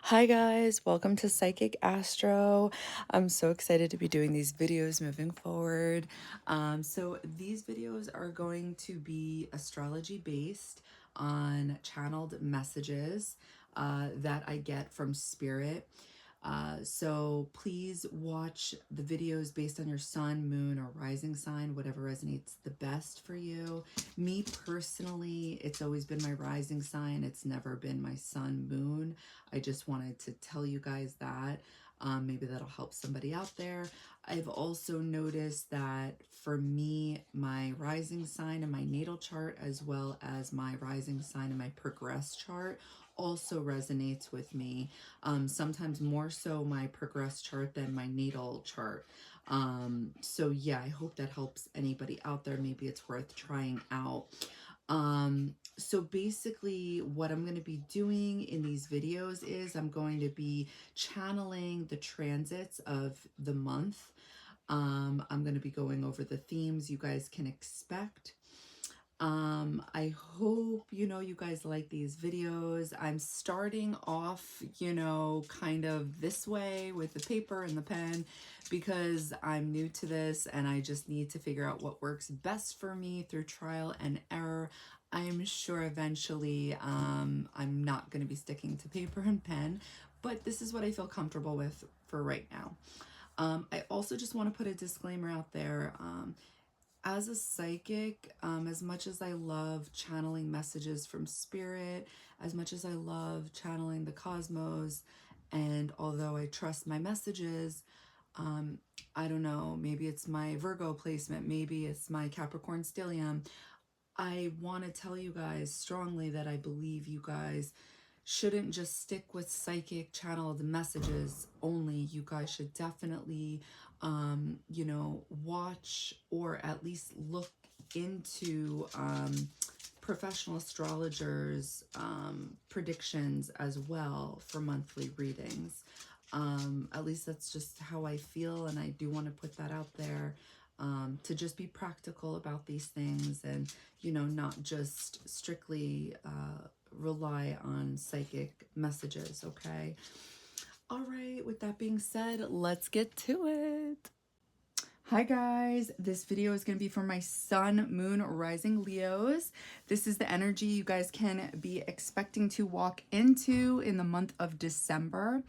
Hi guys, welcome to Psychic Astro. I'm so excited to be doing these videos moving forward. So these videos are going to be astrology based on channeled messages that I get from spirit. So please watch the videos based on your sun, moon, or rising sign, whatever resonates the best for you. Me personally, it's always been my rising sign. It's never been my sun, moon. I just wanted to tell you guys that. Maybe that'll help somebody out there. I've also noticed that for me, my rising sign and my natal chart, as well as my rising sign and my progress chart, also resonates with me. Sometimes more so my progress chart than my natal chart. So yeah, I hope that helps anybody out there. Maybe it's worth trying out. So basically what I'm going to be doing in these videos is I'm going to be channeling the transits of the month. I'm going to be going over the themes you guys can expect. I hope, you guys like these videos. I'm starting off, kind of this way with the paper and the pen because I'm new to this and I just need to figure out what works best for me through trial and error. I'm sure eventually I'm not going to be sticking to paper and pen, but this is what I feel comfortable with for right now. I also just want to put a disclaimer out there. As a psychic, as much as I love channeling messages from spirit, as much as I love channeling the cosmos, and although I trust my messages, I don't know, maybe it's my Virgo placement, maybe it's my Capricorn stellium. I want to tell you guys strongly that I believe you guys shouldn't just stick with psychic channeled messages only. You guys should definitely, watch or at least look into professional astrologers' predictions as well for monthly readings. At least that's just how I feel, and I do want to put that out there. To just be practical about these things and, not just strictly rely on psychic messages, okay? All right, with that being said, let's get to it. Hi guys, this video is going to be for my sun, moon, rising Leos. This is the energy you guys can be expecting to walk into in the month of December.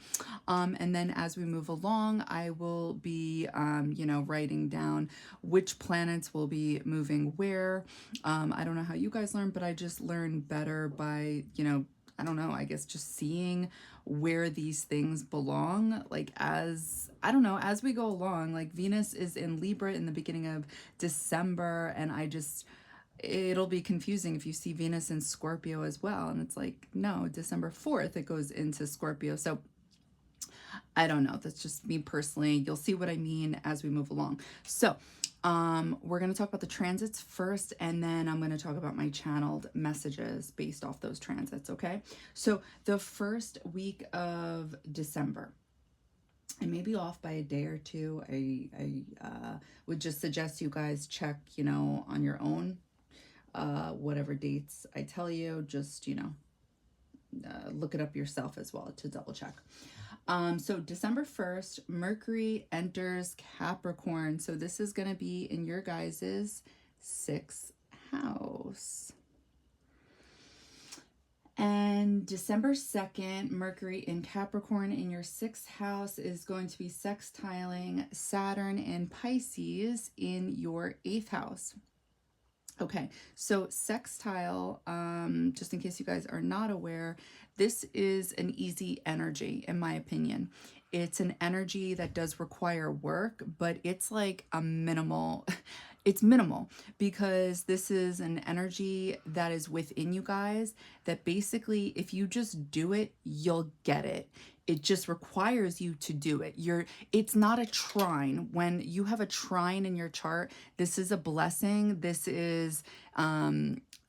And then as we move along, I will be, writing down which planets will be moving where. I don't know how you guys learn, but I just learn better by, I don't know, I guess just seeing where these things belong, like as we go along. Like Venus is in Libra in the beginning of December, and it'll be confusing if you see Venus in Scorpio as well, and it's like, no, December 4th it goes into Scorpio. So I don't know, that's just me personally. You'll see what I mean as we move along. So we're going to talk about the transits first, and then I'm going to talk about my channeled messages based off those transits, okay? So the first week of December, I may be off by a day or two. I would just suggest you guys check, on your own, whatever dates I tell you, just, look it up yourself as well to double check. So December 1st, Mercury enters Capricorn. So this is going to be in your guys's 6th house. And December 2nd, Mercury in Capricorn in your 6th house is going to be sextiling Saturn in Pisces in your 8th house. Okay, so sextile, just in case you guys are not aware, this is an easy energy, in my opinion. It's an energy that does require work, but it's like a minimal, it's minimal, because this is an energy that is within you guys that basically, if you just do it, you'll get it. It just requires you to do it. It's not a trine. When you have a trine in your chart, this is a blessing. This is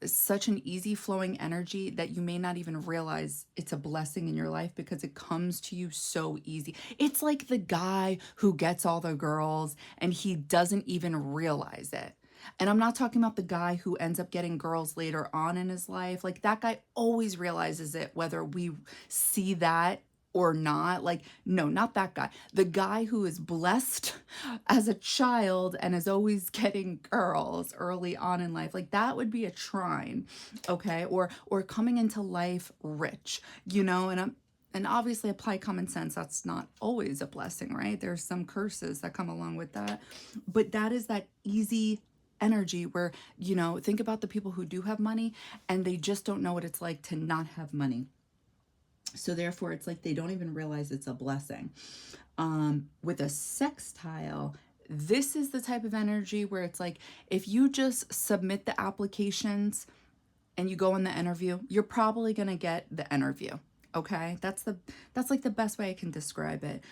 such an easy flowing energy that you may not even realize it's a blessing in your life because it comes to you so easy. It's like the guy who gets all the girls and he doesn't even realize it. And I'm not talking about the guy who ends up getting girls later on in his life. Like, that guy always realizes it, whether we see that or not. Like, no, not that guy. The guy who is blessed as a child and is always getting girls early on in life. Like, that would be a trine, okay? Or coming into life rich, you know, and obviously apply common sense. That's not always a blessing, right? There's some curses that come along with that. But that is that easy energy where, you know, think about the people who do have money and they just don't know what it's like to not have money. So therefore, it's like they don't even realize it's a blessing. With a sextile, this is the type of energy where it's like, if you just submit the applications and you go in the interview, you're probably going to get the interview. Okay. That's like the best way I can describe it.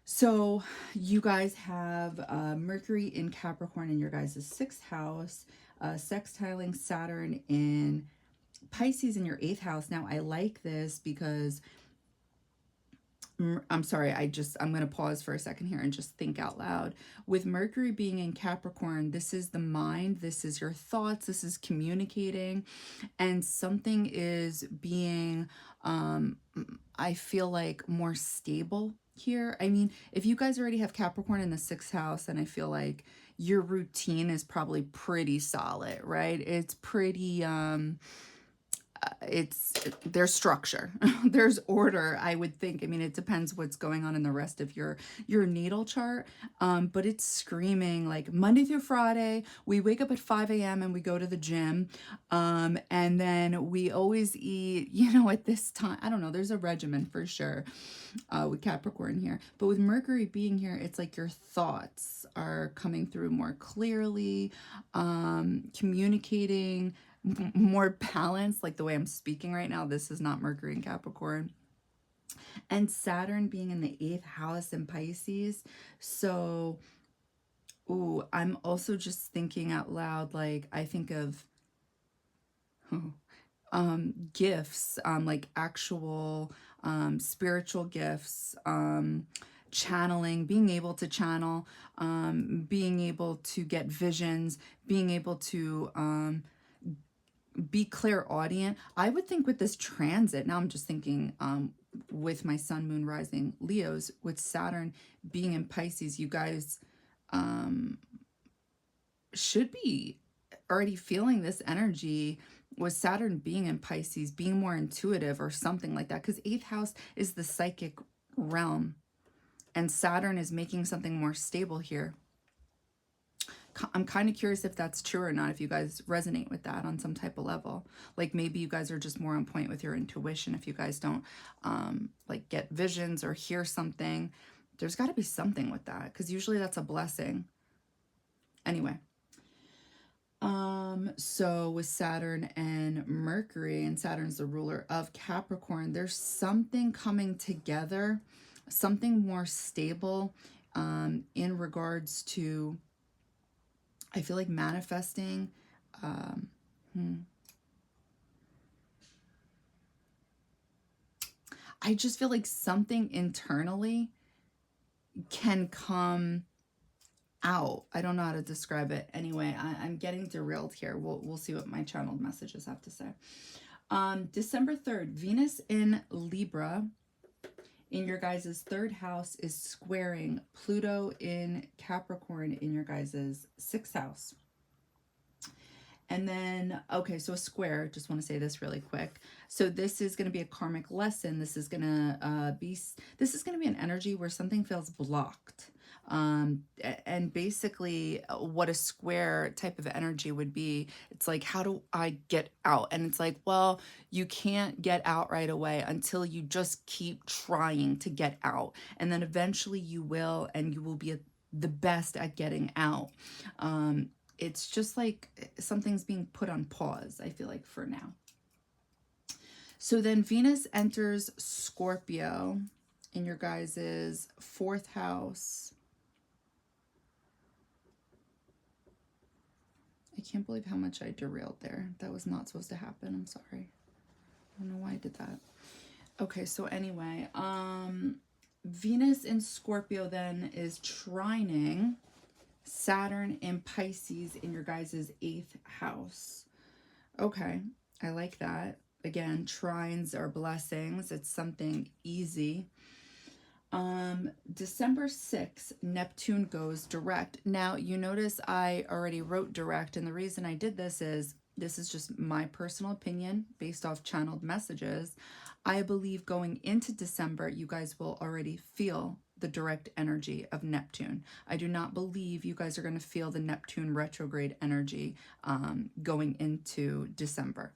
So you guys have Mercury in Capricorn in your guys' 6th house, sextiling Saturn in Pisces in your 8th house. Now I like this because I'm sorry, I'm going to pause for a second here and just think out loud. With Mercury being in Capricorn, this is the mind, this is your thoughts, this is communicating, and something is being, I feel like, more stable here. I mean, if you guys already have Capricorn in the 6th house, then I feel like your routine is probably pretty solid, right? It's pretty, there's structure, there's order, I would think. I mean, it depends what's going on in the rest of your natal chart, but it's screaming like Monday through Friday, we wake up at 5 a.m. and we go to the gym, and then we always eat, you know, at this time. I don't know, there's a regimen for sure with Capricorn here, but with Mercury being here, it's like your thoughts are coming through more clearly, communicating more balanced, like the way I'm speaking right now. This is not Mercury in Capricorn. And Saturn being in the 8th house in Pisces. So, ooh, I'm also just thinking out loud, like I think of gifts, like actual spiritual gifts, channeling, being able to channel, being able to get visions, being able to be clairaudient. I would think with this transit, now I'm just thinking with my sun, moon, rising Leos, with Saturn being in Pisces, you guys should be already feeling this energy with Saturn being in Pisces, being more intuitive or something like that, because 8th house is the psychic realm and Saturn is making something more stable here. I'm kind of curious if that's true or not, if you guys resonate with that on some type of level. Like maybe you guys are just more on point with your intuition. If you guys don't like get visions or hear something, there's got to be something with that, because usually that's a blessing. Anyway, so with Saturn and Mercury, and Saturn's the ruler of Capricorn, there's something coming together, something more stable in regards to, I feel like, manifesting. I just feel like something internally can come out. I don't know how to describe it. Anyway, I'm getting derailed here. We'll see what my channeled messages have to say. December 3rd, Venus in Libra in your guys' 3rd house is squaring Pluto in Capricorn in your guys' 6th house. And then, okay, so a square, just want to say this really quick. So this is going to be a karmic lesson. This is going to be an energy where something feels blocked. And basically what a square type of energy would be, it's like, how do I get out? And it's like, well, you can't get out right away until you just keep trying to get out. And then eventually you will, and you will be the best at getting out. It's just like something's being put on pause, I feel like, for now. So then Venus enters Scorpio in your guys' 4th house. I can't believe how much I derailed there. That was not supposed to happen. I'm sorry. I don't know why I did that. Okay, so anyway, Venus in Scorpio then is trining Saturn in Pisces in your guys' 8th house. Okay, I like that. Again, trines are blessings. It's something easy. December 6th, Neptune goes direct. Now, you notice I already wrote direct, and the reason I did this is just my personal opinion based off channeled messages. I believe going into December, you guys will already feel the direct energy of Neptune. I do not believe you guys are going to feel the Neptune retrograde energy going into December.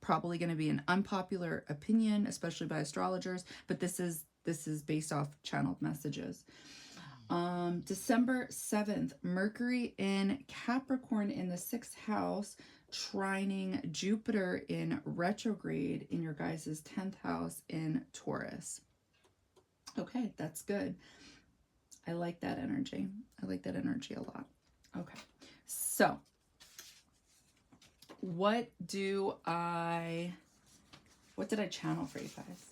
Probably going to be an unpopular opinion, especially by astrologers, but this is based off channeled messages. December 7th, Mercury in Capricorn in the 6th house, trining Jupiter in retrograde in your guys' 10th house in Taurus. Okay, that's good. I like that energy. I like that energy a lot. Okay, so what did I channel for you guys?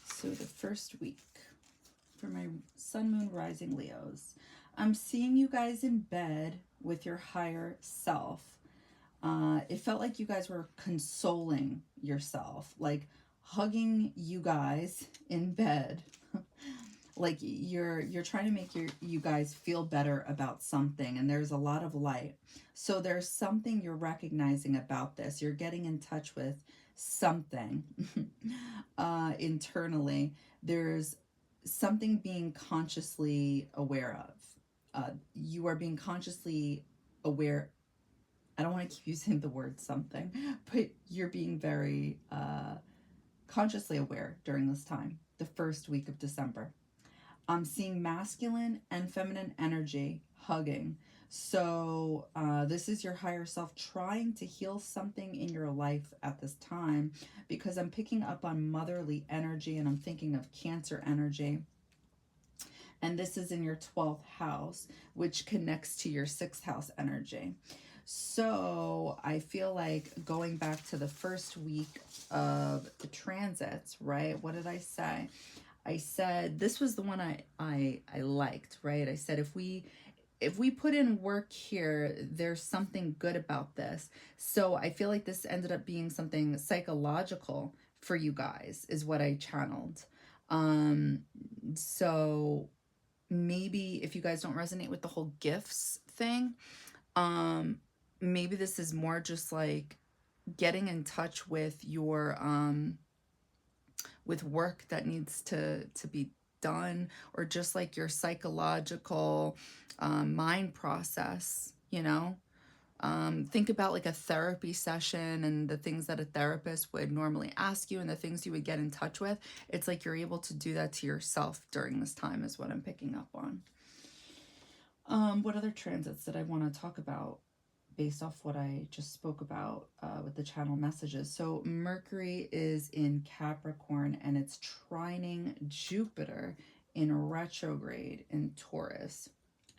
So the first week for my sun, moon, rising Leos, I'm seeing you guys in bed with your higher self. It felt like you guys were consoling yourself, like hugging you guys in bed. Like you're trying to make you guys feel better about something, and there's a lot of light. So there's something you're recognizing about this. You're getting in touch with something internally. There's something being consciously aware of. You are being consciously aware. I don't want to keep using the word something, but you're being very consciously aware during this time, the first week of December. I'm seeing masculine and feminine energy hugging. So this is your higher self trying to heal something in your life at this time, because I'm picking up on motherly energy, and I'm thinking of Cancer energy. And this is in your 12th house, which connects to your 6th house energy. So I feel like going back to the first week of the transits, right? What did I say? I said this was the one I liked, right? I said if we put in work here, there's something good about this. So I feel like this ended up being something psychological for you guys, is what I channeled. So maybe if you guys don't resonate with the whole gifts thing, maybe this is more just like getting in touch with your with work that needs to be done, or just like your psychological mind process, you know. Think about like a therapy session and the things that a therapist would normally ask you and the things you would get in touch with. It's like you're able to do that to yourself during this time, is what I'm picking up on. What other transits did I want to talk about based off what I just spoke about with the channel messages? So Mercury is in Capricorn, and it's trining Jupiter in retrograde in Taurus,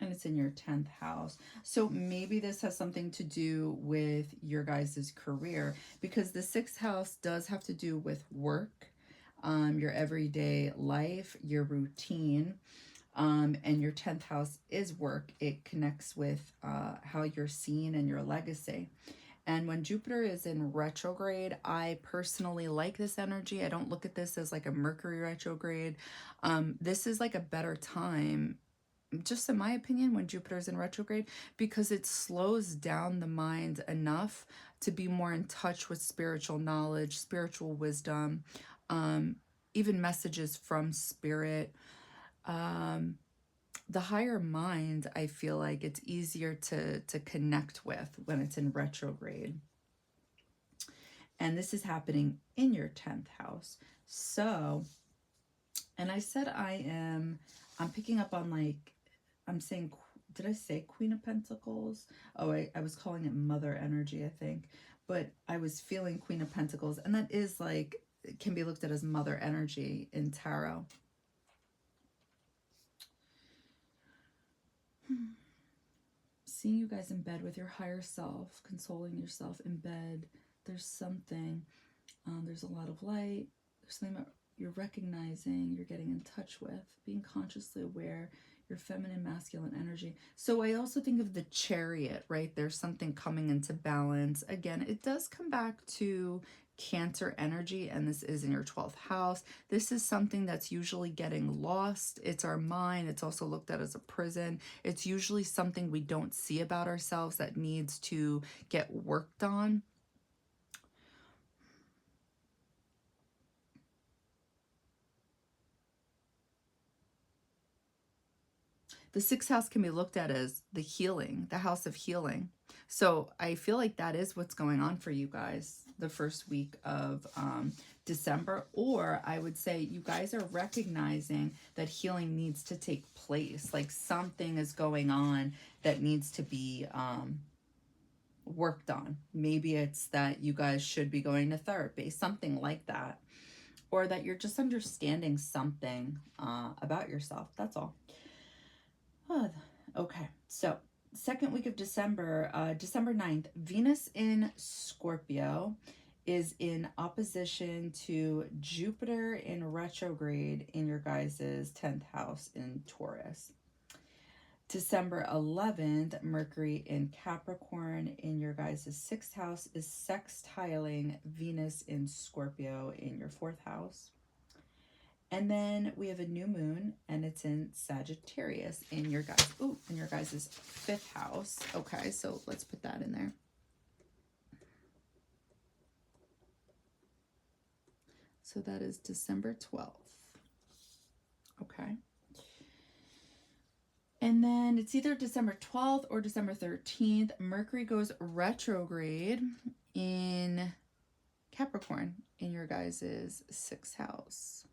and it's in your 10th house. So maybe this has something to do with your guys' career, because the 6th house does have to do with work, your everyday life, your routine. And your 10th house is work. It connects with how you're seen and your legacy. And when Jupiter is in retrograde, I personally like this energy. I don't look at this as like a Mercury retrograde. This is like a better time, just in my opinion, when Jupiter is in retrograde, because it slows down the mind enough to be more in touch with spiritual knowledge, spiritual wisdom, even messages from spirit. The higher mind, I feel like it's easier to connect with when it's in retrograde. And this is happening in your 10th house. So, and I said I'm picking up on, like, I'm saying, did I say Queen of Pentacles? Oh, I was calling it Mother energy, I think. But I was feeling Queen of Pentacles, and that is like, it can be looked at as Mother energy in tarot. Seeing you guys in bed with your higher self, consoling yourself in bed. There's something, there's a lot of light. There's something about you're recognizing, you're getting in touch with, being consciously aware, your feminine, masculine energy. So I also think of the Chariot, right? There's something coming into balance. Again, it does come back to Cancer energy, and this is in your 12th house. This is something that's usually getting lost. It's our mind. It's also looked at as a prison. It's usually something we don't see about ourselves that needs to get worked on. The 6th house can be looked at as the healing, the house of healing. So I feel like that is what's going on for you guys the first week of December. Or I would say you guys are recognizing that healing needs to take place. Like something is going on that needs to be worked on. Maybe it's that you guys should be going to therapy, something like that. Or that you're just understanding something about yourself. That's all. Okay, so second week of December, December 9th, Venus in Scorpio is in opposition to Jupiter in retrograde in your guys' 10th house in Taurus. December 11th, Mercury in Capricorn in your guys' 6th house is sextiling Venus in Scorpio in your 4th house. And then we have a new moon, and it's in Sagittarius in your guys' 5th house. Okay, so let's put that in there. So that is December 12th. Okay. And then it's either December 12th or December 13th. Mercury goes retrograde in Capricorn in your guys' 6th house.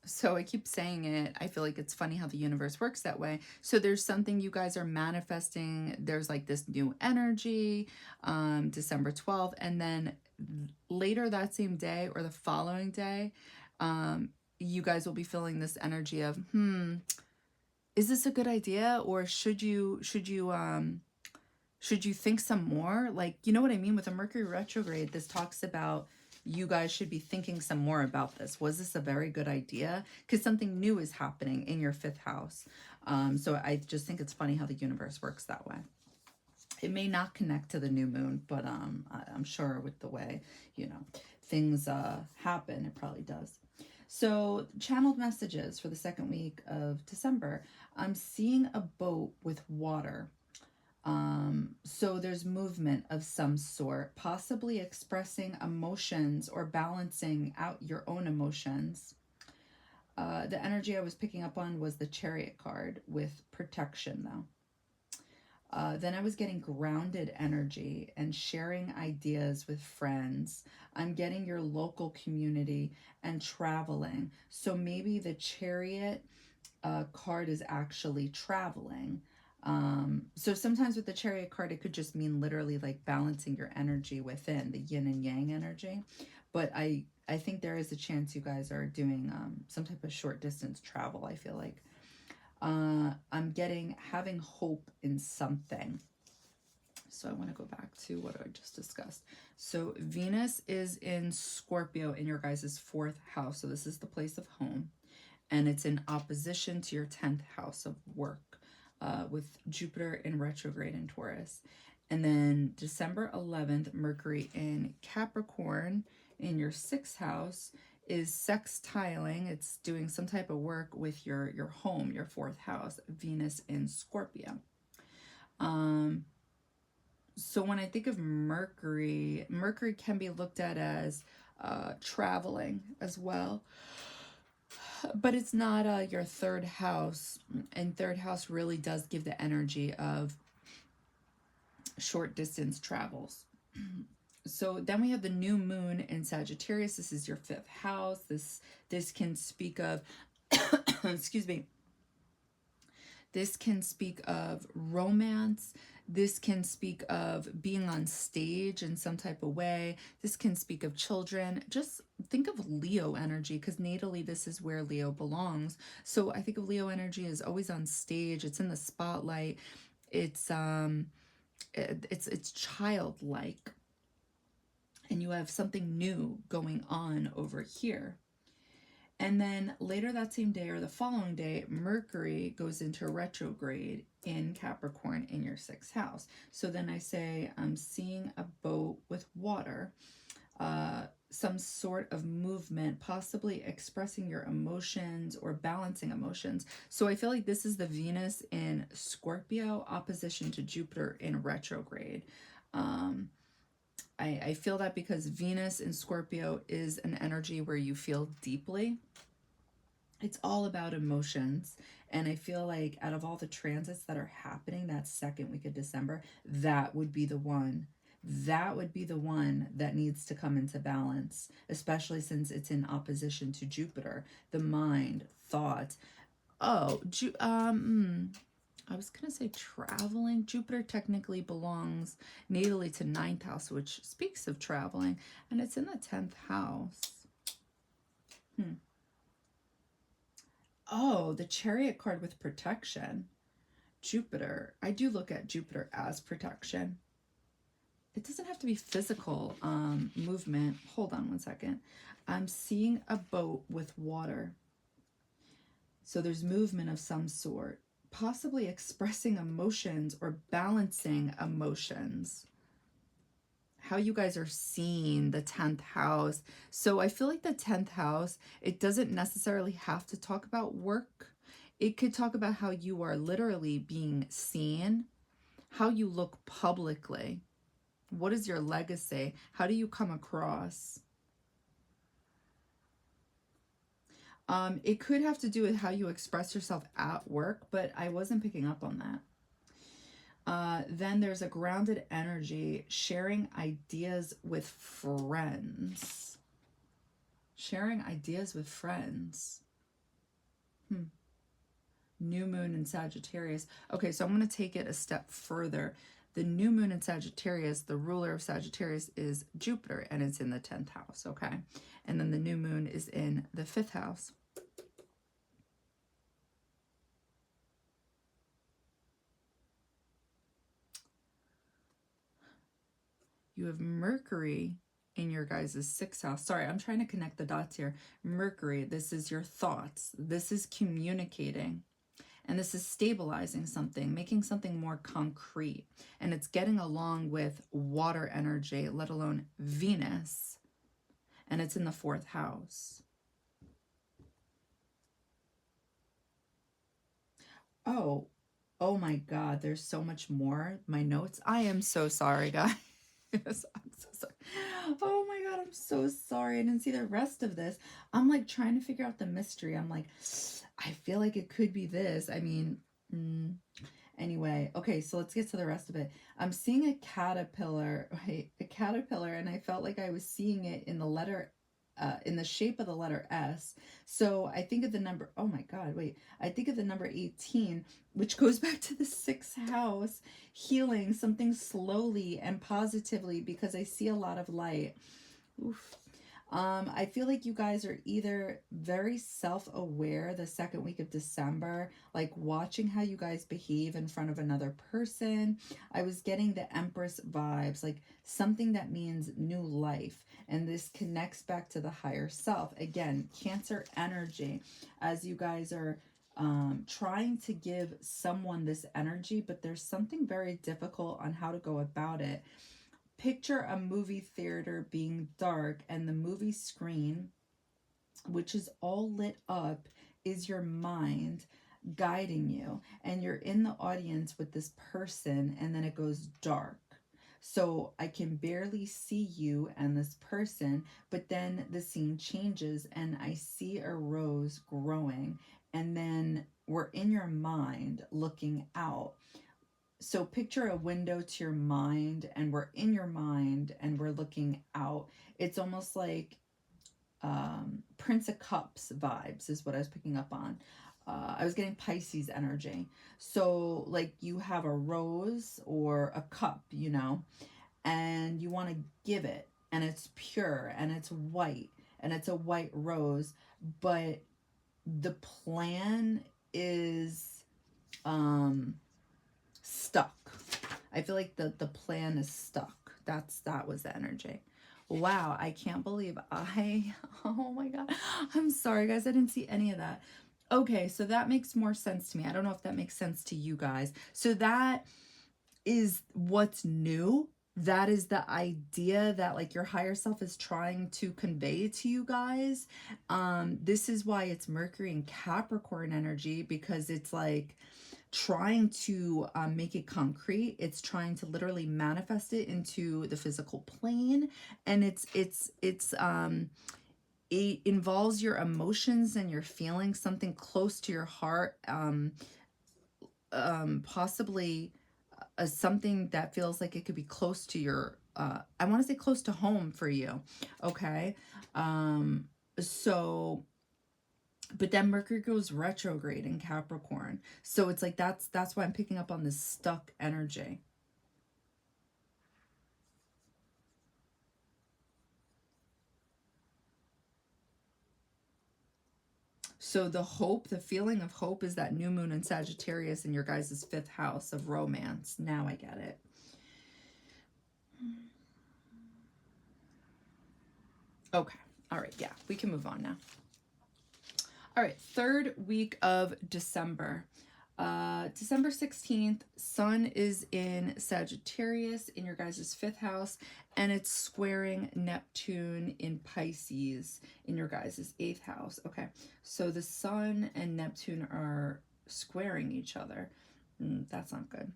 So I keep saying it. I feel like it's funny how the universe works that way. So there's something you guys are manifesting. There's like this new energy, December 12th. And then later that same day or the following day, you guys will be feeling this energy of, is this a good idea? Or should you think some more? Like, you know what I mean? With a Mercury retrograde, this talks about you guys should be thinking some more about this. Was this a very good idea? Because something new is happening in your 5th house. So I just think it's funny how the universe works that way. It may not connect to the new moon, but I'm sure with the way, things happen, it probably does. So channeled messages for the second week of December. I'm seeing a boat with water. So there's movement of some sort, possibly expressing emotions or balancing out your own emotions. The energy I was picking up on was the Chariot card with protection, though. Then I was getting grounded energy and sharing ideas with friends. I'm getting your local community and traveling. So maybe the Chariot card is actually traveling. So sometimes with the Chariot card, it could just mean literally like balancing your energy within the yin and yang energy. But I think there is a chance you guys are doing some type of short distance travel, I feel like. I'm getting having hope in something. So I want to go back to what I just discussed. So Venus is in Scorpio in your guys' 4th house. So this is the place of home. And it's in opposition to your 10th house of work. With Jupiter in retrograde in Taurus. And then December 11th, Mercury in Capricorn in your 6th house is sextiling. It's doing some type of work with your home, your 4th house, Venus in Scorpio. So when I think of Mercury can be looked at as traveling as well. But it's not your 3rd house, and 3rd house really does give the energy of short distance travels. So then we have the new moon in Sagittarius. This is your 5th house. This can speak of, excuse me, this can speak of romance. This can speak of being on stage in some type of way. This can speak of children. Just think of Leo energy, because natally this is where Leo belongs. So I think of Leo energy as always on stage. It's in the spotlight. It's childlike. and you have something new going on over here. And then later that same day or the following day, Mercury goes into retrograde in Capricorn in your 6th house. So then I say, I'm seeing a boat with water, some sort of movement, possibly expressing your emotions or balancing emotions. So I feel like this is the Venus in Scorpio opposition to Jupiter in retrograde. I feel that because Venus in Scorpio is an energy where you feel deeply. It's all about emotions. And I feel like out of all the transits that are happening that second week of December, that would be the one. That would be the one that needs to come into balance, especially since it's in opposition to Jupiter, the mind, thought. Oh, I was going to say traveling. Jupiter technically belongs natally to 9th house, which speaks of traveling, and it's in the 10th house. Oh, the Chariot card with protection. Jupiter. I do look at Jupiter as protection. It doesn't have to be physical movement. Hold on one second. I'm seeing a boat with water. So there's movement of some sort, possibly expressing emotions or balancing emotions. How you guys are seeing the 10th house. So I feel like the 10th house, it doesn't necessarily have to talk about work. It could talk about how you are literally being seen, how you look publicly. What is your legacy? How do you come across? It could have to do with how you express yourself at work, but I wasn't picking up on that. Then there's a grounded energy, sharing ideas with friends. Sharing ideas with friends. New moon in Sagittarius. Okay, so I'm going to take it a step further. The new moon in Sagittarius, the ruler of Sagittarius is Jupiter, and it's in the 10th house, okay? And then the new moon is in the 5th house. You have Mercury in your guys' 6th house. Sorry, I'm trying to connect the dots here. Mercury, this is your thoughts. This is communicating. And this is stabilizing something, making something more concrete. And it's getting along with water energy, let alone Venus. And it's in the 4th house. Oh my God, there's so much more. My notes. I am so sorry, guys. Yes, I'm so sorry. Oh my God, I'm so sorry. I didn't see the rest of this. I'm like trying to figure out the mystery. I'm like, I feel like it could be this. I mean, anyway, okay, so let's get to the rest of it. I'm seeing a caterpillar, right? A caterpillar, and I felt like I was seeing it in the letter in the shape of the letter S. So I think of the number, oh my God, wait. I think of the number 18, which goes back to the 6th house, healing something slowly and positively because I see a lot of light. Oof. I feel like you guys are either very self-aware the second week of December, like watching how you guys behave in front of another person. I was getting the Empress vibes, like something that means new life. And this connects back to the higher self. Again, Cancer energy, as you guys are trying to give someone this energy, but there's something very difficult on how to go about it. Picture a movie theater being dark and the movie screen, which is all lit up, is your mind guiding you. And you're in the audience with this person and then it goes dark. So I can barely see you and this person, but then the scene changes and I see a rose growing. And then we're in your mind looking out. So picture a window to your mind and we're in your mind and we're looking out. It's almost like Prince of Cups vibes is what I was picking up on. I was getting Pisces energy. So like you have a rose or a cup, you know, and you want to give it and it's pure and it's white and it's a white rose, but the plan is stuck. I feel like the plan is stuck. That was the energy. Wow, I can't believe oh my God. I'm sorry, guys. I didn't see any of that. Okay, so that makes more sense to me. I don't know if that makes sense to you guys. So that is what's new. That is the idea that like your higher self is trying to convey to you guys. This is why it's Mercury and Capricorn energy, because it's like trying to make it concrete. It's trying to literally manifest it into the physical plane, and it involves your emotions and your feelings, something close to your heart, possibly something that feels like it could be close to your I want to say close to home for you. Okay. So but then Mercury goes retrograde in Capricorn. So it's like that's why I'm picking up on this stuck energy. So the hope, the feeling of hope is that new moon in Sagittarius in your guys' 5th house of romance. Now I get it. Okay. All right. Yeah, we can move on now. All right. 3rd week of December. December 16th, Sun is in Sagittarius in your guys' 5th house, and it's squaring Neptune in Pisces in your guys' 8th house. Okay, so the Sun and Neptune are squaring each other. That's not good.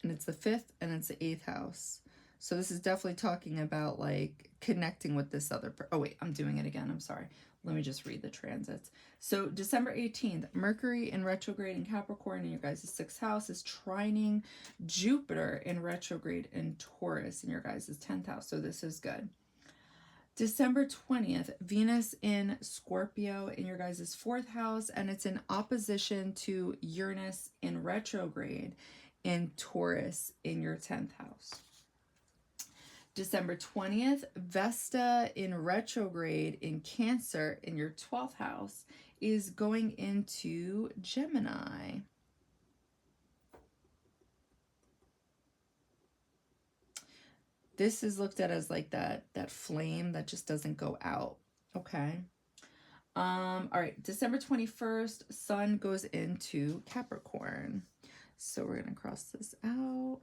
And it's the 5th and it's the 8th house. So this is definitely talking about like connecting with this other oh wait, I'm doing it again. I'm sorry. Let me just read the transits. So December 18th, Mercury in retrograde in Capricorn in your guys' 6th house is trining Jupiter in retrograde in Taurus in your guys' 10th house. So this is good. December 20th, Venus in Scorpio in your guys' 4th house, and it's in opposition to Uranus in retrograde in Taurus in your 10th house. December 20th, Vesta in retrograde in Cancer in your 12th house is going into Gemini. This is looked at as like that flame that just doesn't go out. Okay. All right, December 21st, Sun goes into Capricorn. So we're going to cross this out.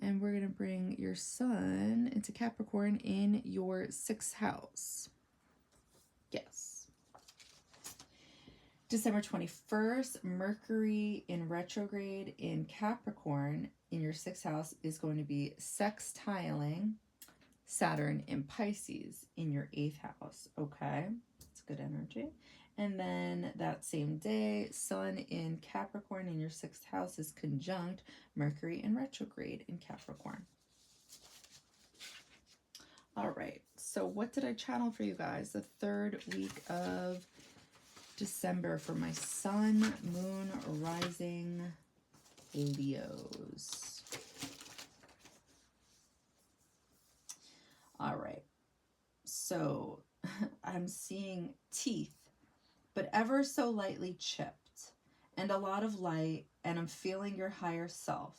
And we're going to bring your Sun into Capricorn in your 6th house. Yes. December 21st, Mercury in retrograde in Capricorn in your 6th house is going to be sextiling Saturn in Pisces in your 8th house. Okay, that's good energy. And then that same day, Sun in Capricorn in your 6th house is conjunct Mercury in retrograde in Capricorn. All right, so what did I channel for you guys? The 3rd week of December for my Sun, Moon, Rising, Leos. All right, so I'm seeing teeth, but ever so lightly chipped, and a lot of light, and I'm feeling your higher self.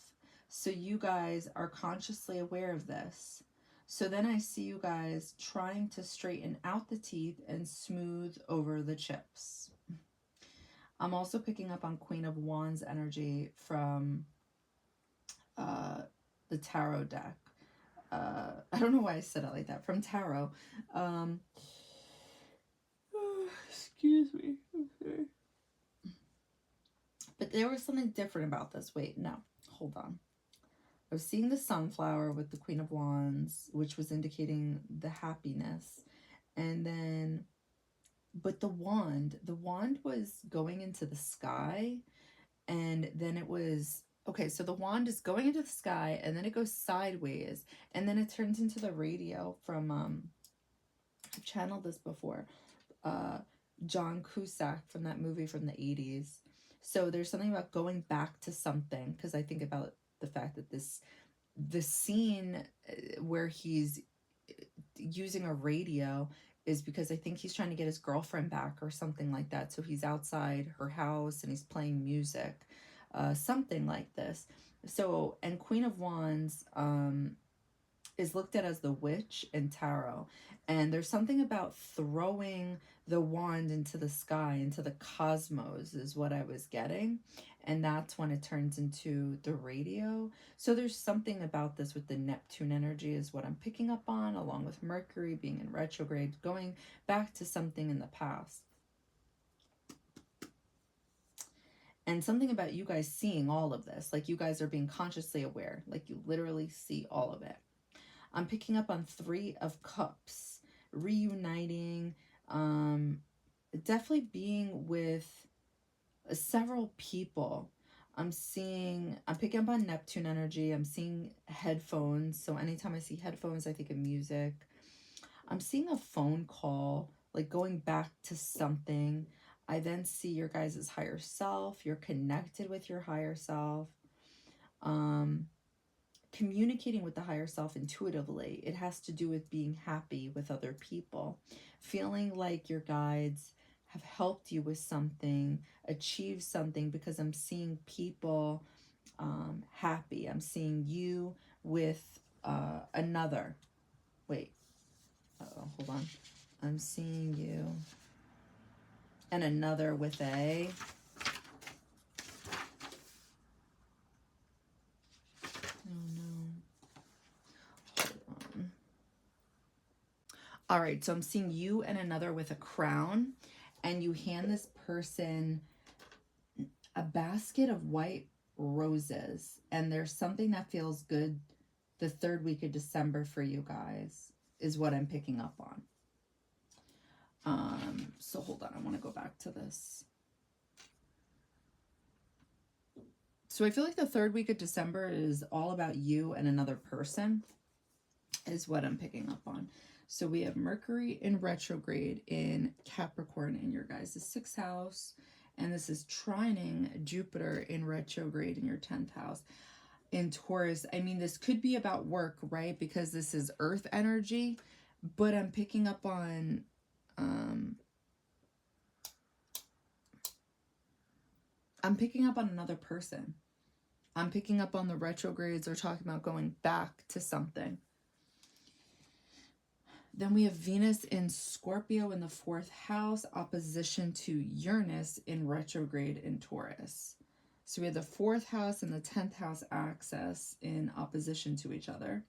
So you guys are consciously aware of this. So then I see you guys trying to straighten out the teeth and smooth over the chips. I'm also picking up on Queen of Wands energy from the tarot deck. I don't know why I said it like that. From tarot. Excuse me. Okay. But there was something different about this. Wait, no. Hold on. I was seeing the sunflower with the Queen of Wands, which was indicating the happiness. And then, but the wand was going into the sky. And then it was, okay, so the wand is going into the sky, and then it goes sideways. And then it turns into the radio from, I've channeled this before, John Cusack from that movie from the 80s. So there's something about going back to something, because I think about the fact that the scene where he's using a radio is because I think he's trying to get his girlfriend back or something like that. So he's outside her house and he's playing music, something like this. So, and Queen of Wands is looked at as the witch in tarot. And there's something about throwing the wand into the sky, into the cosmos, is what I was getting. And that's when it turns into the radio. So there's something about this with the Neptune energy is what I'm picking up on, along with Mercury being in retrograde, going back to something in the past. And something about you guys seeing all of this, like you guys are being consciously aware, like you literally see all of it. I'm picking up on 3 of Cups, reuniting, definitely being with several people. I'm picking up on Neptune energy. I'm seeing headphones. So anytime I see headphones, I think of music. I'm seeing a phone call, like going back to something. I then see your guys' higher self. You're connected with your higher self. Communicating with the higher self intuitively. It has to do with being happy with other people, feeling like your guides have helped you with something, achieve something, because I'm seeing people happy. I'm seeing you with another. Wait, hold on. I'm seeing you and another with a... All right, so I'm seeing you and another with a crown, and you hand this person a basket of white roses, and there's something that feels good the 3rd week of December for you guys, is what I'm picking up on. So hold on, I want to go back to this. So I feel like the 3rd week of December is all about you and another person, is what I'm picking up on. So we have Mercury in retrograde in Capricorn in your guys' 6th house. And this is trining Jupiter in retrograde in your 10th house. In Taurus, I mean, this could be about work, right? Because this is earth energy. But I'm picking up on... I'm picking up on another person. I'm picking up on the retrogrades are talking about going back to something. Then we have Venus in Scorpio in the 4th house, opposition to Uranus in retrograde in Taurus. So we have the 4th house and the 10th house axis in opposition to each other.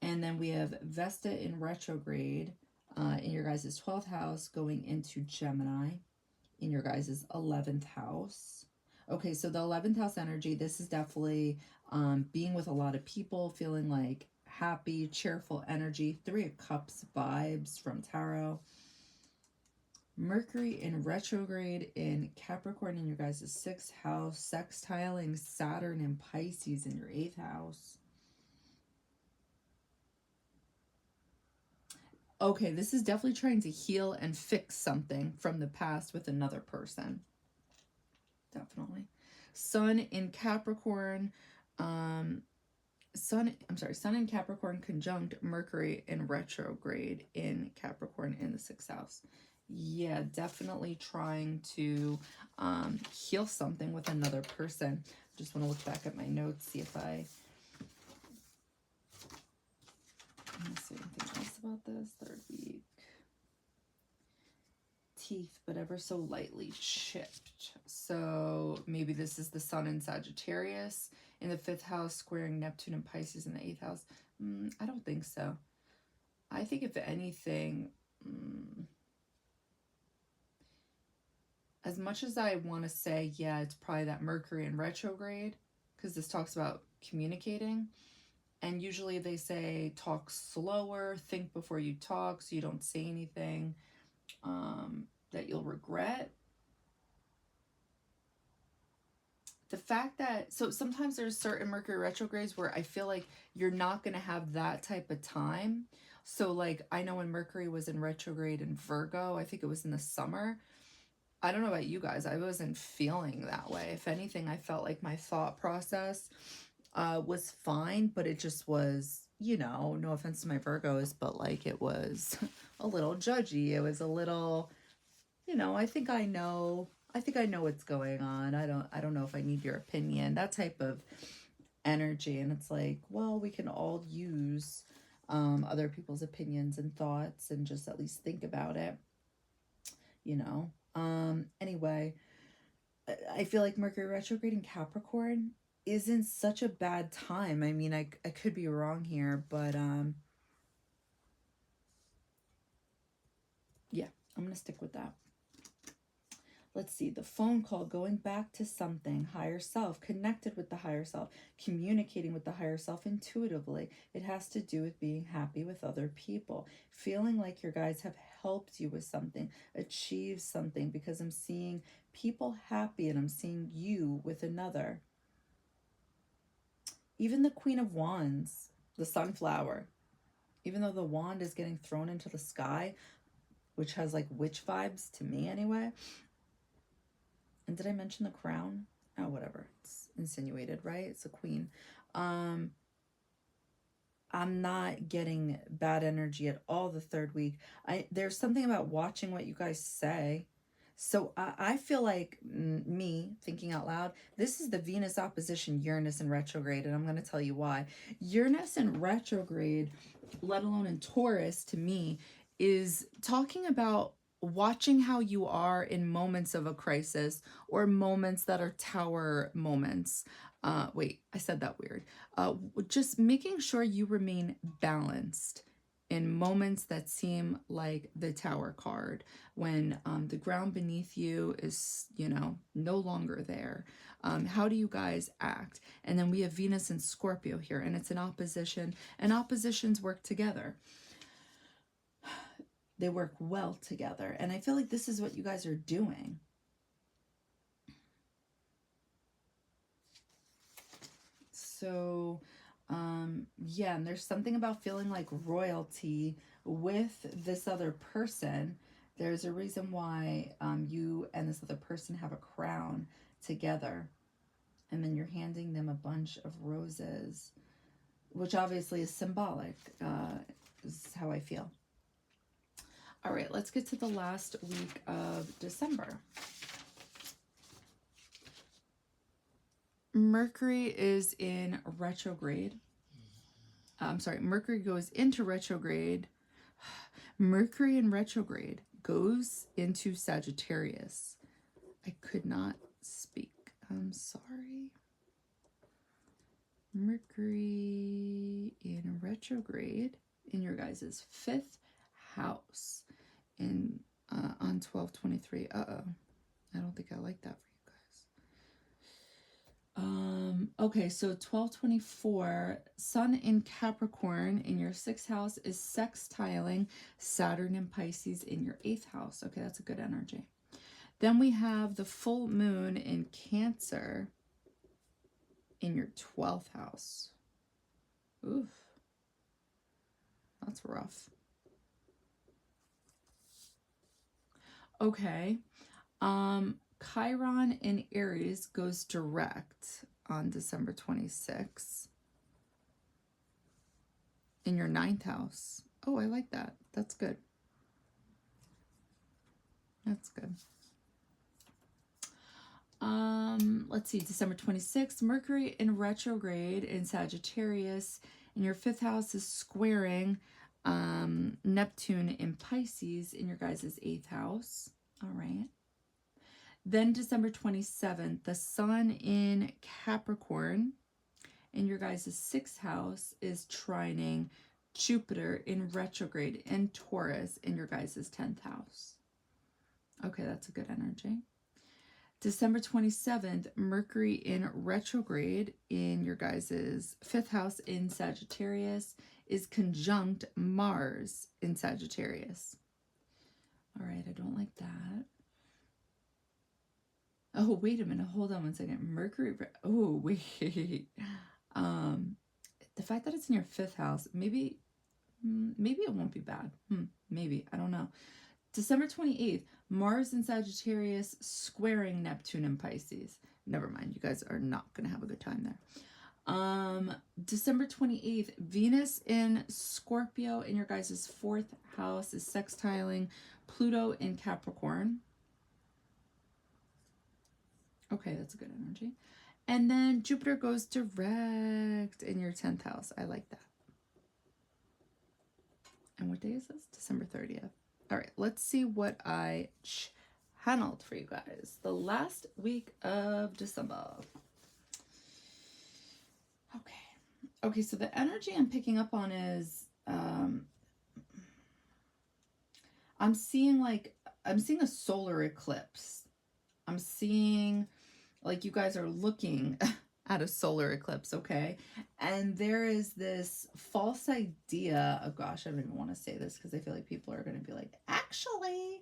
And then we have Vesta in retrograde in your guys' 12th house going into Gemini in your guys' 11th house. Okay, so the 11th house energy, this is definitely being with a lot of people, feeling like happy, cheerful energy. 3 of Cups vibes from tarot. Mercury in retrograde in Capricorn in your guys' 6th house, sextiling Saturn and Pisces in your 8th house. Okay, this is definitely trying to heal and fix something from the past with another person. Definitely. Sun in Capricorn, Sun in Capricorn conjunct Mercury in retrograde in Capricorn in the 6th house. Yeah, definitely trying to heal something with another person. Just want to look back at my notes, see if I... Let me see anything else about this. 3rd week. Teeth, but ever so lightly chipped. So maybe this is the Sun in Sagittarius in the 5th house, squaring Neptune and Pisces in the 8th house. I don't think so. I think if anything, as much as I want to say, yeah, it's probably that Mercury in retrograde, because this talks about communicating. And usually they say talk slower, think before you talk, so you don't say anything that you'll regret. The fact that, so sometimes there's certain Mercury retrogrades where I feel like you're not going to have that type of time. So like, I know when Mercury was in retrograde in Virgo, I think it was in the summer. I don't know about you guys, I wasn't feeling that way. If anything, I felt like my thought process was fine, but it just was, you know, no offense to my Virgos, but like it was a little judgy. It was a little, you know, I think I know what's going on. I don't know if I need your opinion, that type of energy. And it's like, well, we can all use other people's opinions and thoughts, and just at least think about it, you know. Anyway, I feel like Mercury retrograde in Capricorn isn't such a bad time. I mean, I could be wrong here, but yeah, I'm gonna stick with that. Let's see, the phone call, going back to something, higher self, connected with the higher self, communicating with the higher self intuitively. It has to do with being happy with other people, feeling like your guides have helped you with something, achieve something, because I'm seeing people happy and I'm seeing you with another. Even the Queen of Wands, the sunflower, even though the wand is getting thrown into the sky, which has like witch vibes to me anyway. And did I mention the crown? Oh, whatever. It's insinuated, right? It's a queen. I'm not getting bad energy at all the third week. There's something about watching what you guys say. So I feel like, me thinking out loud, this is the Venus opposition Uranus in retrograde, and I'm going to tell you why. Uranus in retrograde, let alone in Taurus, to me, is talking about watching how you are in moments of a crisis or moments that are tower moments. Wait, I said that weird. Just making sure you remain balanced in moments that seem like the Tower card, when the ground beneath you is, you know, no longer there. How do you guys act? And then we have Venus and Scorpio here, and it's an opposition, and oppositions work together. They work well together, and I feel like this is what you guys are doing. So yeah, and there's something about feeling like royalty with this other person. There's a reason why you and this other person have a crown together, and then you're handing them a bunch of roses, which obviously is symbolic, is how I feel. All right, let's get to the last week of December. Mercury is in retrograde. I'm sorry, Mercury goes into retrograde. Mercury in retrograde goes into Sagittarius. I could not speak. I'm sorry. Mercury in retrograde in your guys' 5th house in on 12/23. I don't think I like that for you guys. Okay, so 12/24, Sun in Capricorn in your 6th house is sextiling Saturn in Pisces in your 8th house. Okay, that's a good energy. Then we have the full moon in Cancer in your 12th house. Oof. That's rough. Okay. Chiron in Aries goes direct on December 26th in your 9th house. Oh, I like that. That's good. That's good. Let's see, December 26th, Mercury in retrograde in Sagittarius in your 5th house is squaring Neptune in Pisces in your guys' 8th house. All right. Then December 27th, the Sun in Capricorn in your guys' 6th house is trining Jupiter in retrograde in Taurus in your guys' 10th house. Okay, that's a good energy. December 27th, Mercury in retrograde in your guys' 5th house in Sagittarius is conjunct Mars in Sagittarius. All right, I don't like that. Oh, wait a minute. Hold on one second. Mercury. Oh, wait. The fact that it's in your 5th house, maybe it won't be bad. Maybe. I don't know. December 28th, Mars in Sagittarius squaring Neptune in Pisces. Never mind. You guys are not going to have a good time there. December 28th, Venus in Scorpio in your guys' 4th house is sextiling Pluto in Capricorn. Okay, that's a good energy. And then Jupiter goes direct in your 10th house. I like that. And what day is this? December 30th. All right, let's see what I channeled for you guys. The last week of December. Okay. Okay, so the energy I'm picking up on is I'm seeing a solar eclipse. I'm seeing like you guys are looking at a solar eclipse, okay? And there is this false idea of, gosh, I don't even want to say this because I feel like people are going to be like, actually.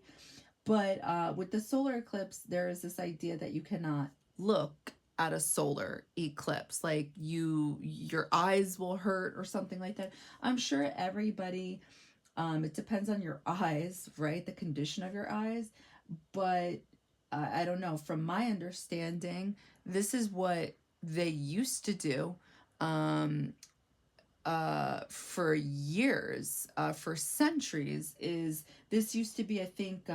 But with the solar eclipse, there is this idea that you cannot look at a solar eclipse. Like your eyes will hurt or something like that. I'm sure everybody, it depends on your eyes, right? The condition of your eyes. But I don't know. From my understanding, this is what they used to do for years, for centuries. Is this used to be, I think,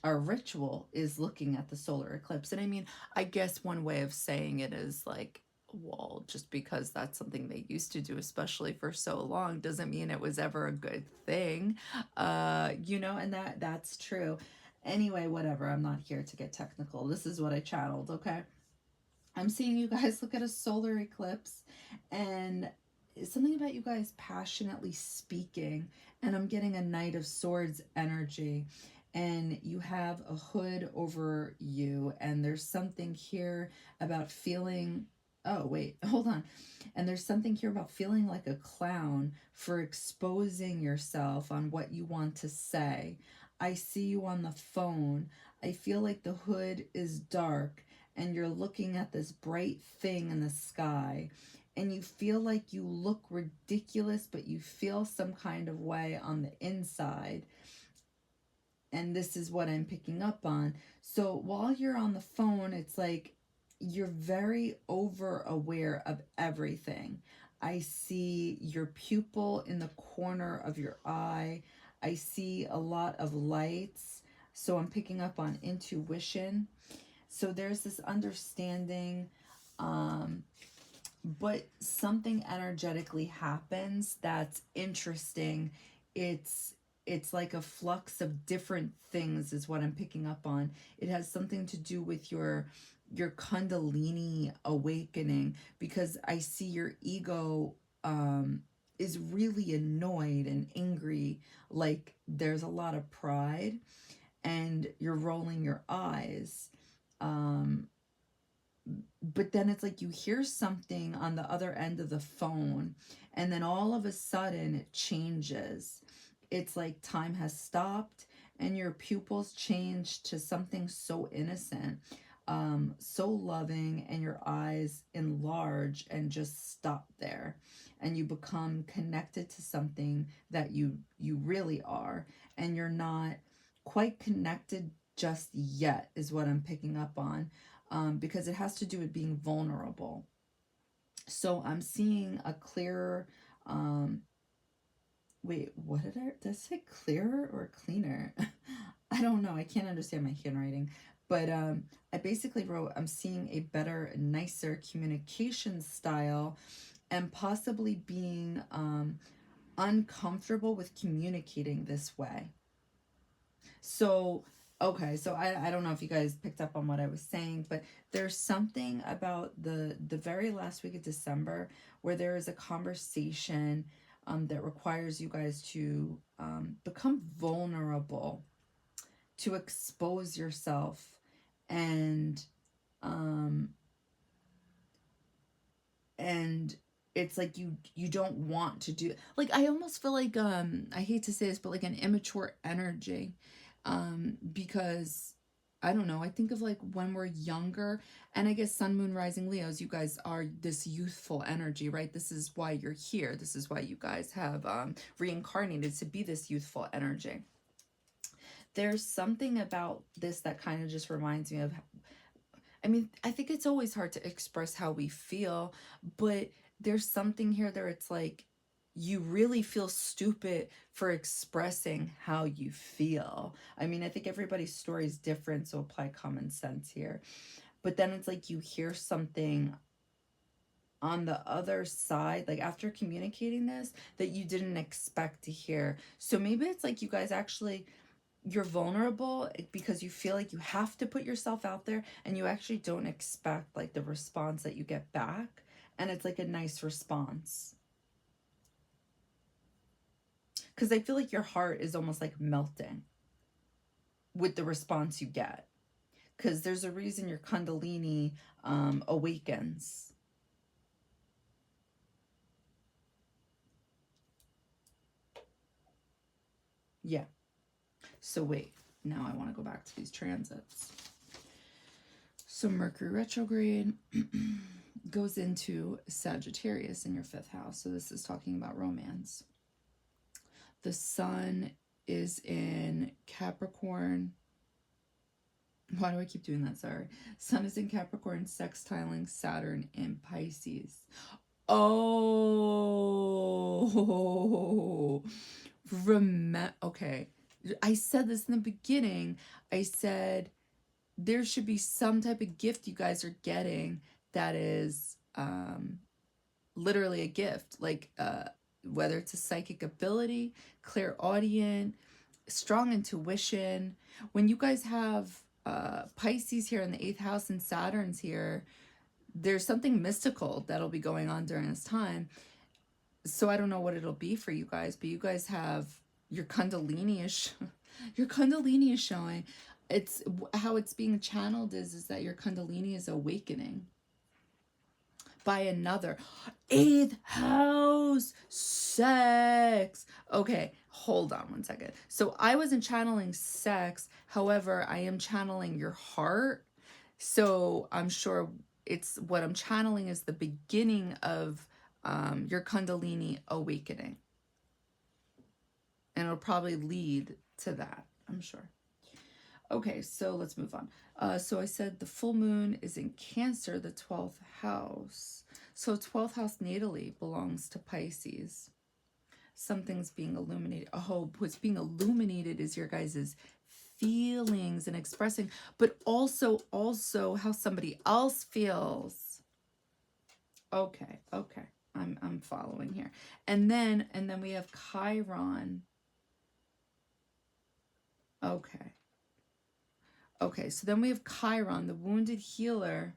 a ritual is looking at the solar eclipse. And I mean, I guess one way of saying it is like, well, just because that's something they used to do, especially for so long, doesn't mean it was ever a good thing. And that's true. Anyway, whatever. I'm not here to get technical. This is what I channeled, okay? I'm seeing you guys look at a solar eclipse and something about you guys passionately speaking, and I'm getting a Knight of Swords energy, and you have a hood over you, and there's something here about feeling, oh wait, hold on, and there's something here about feeling like a clown for exposing yourself on what you want to say. I see you on the phone. I feel like the hood is dark and you're looking at this bright thing in the sky, and you feel like you look ridiculous, but you feel some kind of way on the inside. And this is what I'm picking up on. So while you're on the phone, it's like you're very over aware of everything. I see your pupil in the corner of your eye. I see a lot of lights. So I'm picking up on intuition. So there's this understanding, but something energetically happens that's interesting. It's like a flux of different things is what I'm picking up on. It has something to do with your Kundalini awakening, because I see your ego is really annoyed and angry, like there's a lot of pride, and you're rolling your eyes. Um, but then it's like you hear something on the other end of the phone, and then all of a sudden it changes. It's like time has stopped and your pupils change to something so innocent, so loving, and your eyes enlarge and just stop there, and you become connected to something that you really are, and you're not quite connected just yet is what I'm picking up on, because it has to do with being vulnerable. So I'm seeing a clearer, wait, what did I say clearer or cleaner? I don't know. I can't understand my handwriting. But I basically wrote, I'm seeing a better, nicer communication style, and possibly being uncomfortable with communicating this way. So, okay, so I don't know if you guys picked up on what I was saying, but there's something about the very last week of December where there is a conversation that requires you guys to become vulnerable, to expose yourself, and um, and it's like you don't want to do, like, I almost feel like I hate to say this, but like an immature energy, because I don't know, I think of like when we're younger, and I guess sun moon rising Leos, you guys are this youthful energy, right? This is why you're here. This is why you guys have reincarnated to be this youthful energy. There's something about this that kind of just reminds me of, I mean, I think it's always hard to express how we feel, but there's something here that it's like you really feel stupid for expressing how you feel. I mean, I think everybody's story is different, so apply common sense here. But then it's like you hear something on the other side, like after communicating this, that you didn't expect to hear. So maybe it's like you guys actually, you're vulnerable because you feel like you have to put yourself out there, and you actually don't expect like the response that you get back. And it's like a nice response. Because I feel like your heart is almost like melting with the response you get. Because there's a reason your Kundalini awakens. Yeah. So wait, now I want to go back to these transits. So Mercury retrograde goes into Sagittarius in your 5th house. So this is talking about romance. The sun is in Capricorn. Why do I keep doing that? Sorry. Sun is in Capricorn, sextiling Saturn in Pisces. Oh, okay. I said this in the beginning. I said there should be some type of gift you guys are getting that is literally a gift, like whether it's a psychic ability, clairaudient, strong intuition. When you guys have Pisces here in the 8th house and Saturn's here, there's something mystical that'll be going on during this time. So I don't know what it'll be for you guys, but you guys have your Kundalini is your Kundalini is showing. It's how it's being channeled is that your Kundalini is awakening by another 8th house sex. Okay, hold on one second. So I wasn't channeling sex, however I am channeling your heart. So I'm sure it's what I'm channeling is the beginning of your Kundalini awakening, and it'll probably lead to that, I'm sure. Okay, so let's move on. So I said the full moon is in Cancer, the 12th house. So 12th house natally belongs to Pisces. Something's being illuminated. Oh, what's being illuminated is your guys' feelings and expressing, but also how somebody else feels. Okay. I'm following here. And then we have Chiron. Okay, so then we have Chiron, the wounded healer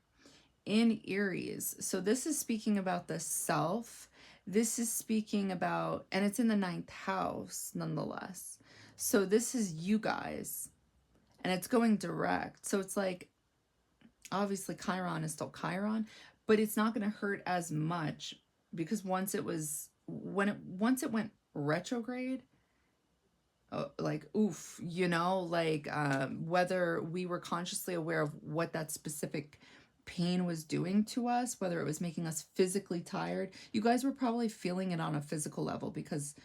in Aries. So this is speaking about the self. This is speaking about, and it's in the 9th house nonetheless. So this is you guys, and it's going direct. So it's like, obviously Chiron is still Chiron, but it's not going to hurt as much because once it went retrograde, like oof, you know, like whether we were consciously aware of what that specific pain was doing to us, whether it was making us physically tired, you guys were probably feeling it on a physical level because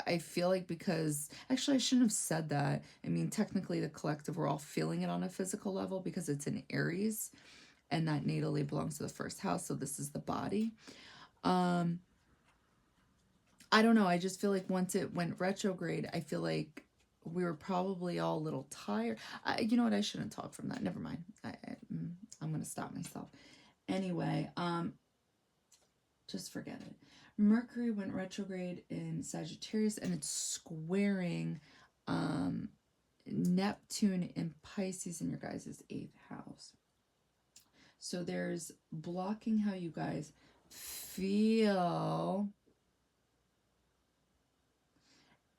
I feel like, because actually I shouldn't have said that. I mean, technically the collective, we're all feeling it on a physical level because it's in Aries, and that natally belongs to the 1st house. So this is the body. I don't know. I just feel like once it went retrograde, I feel like we were probably all a little tired. You know what? I shouldn't talk from that. Never mind. I'm going to stop myself. Anyway, just forget it. Mercury went retrograde in Sagittarius, and it's squaring Neptune in Pisces in your guys' 8th house. So there's blocking how you guys feel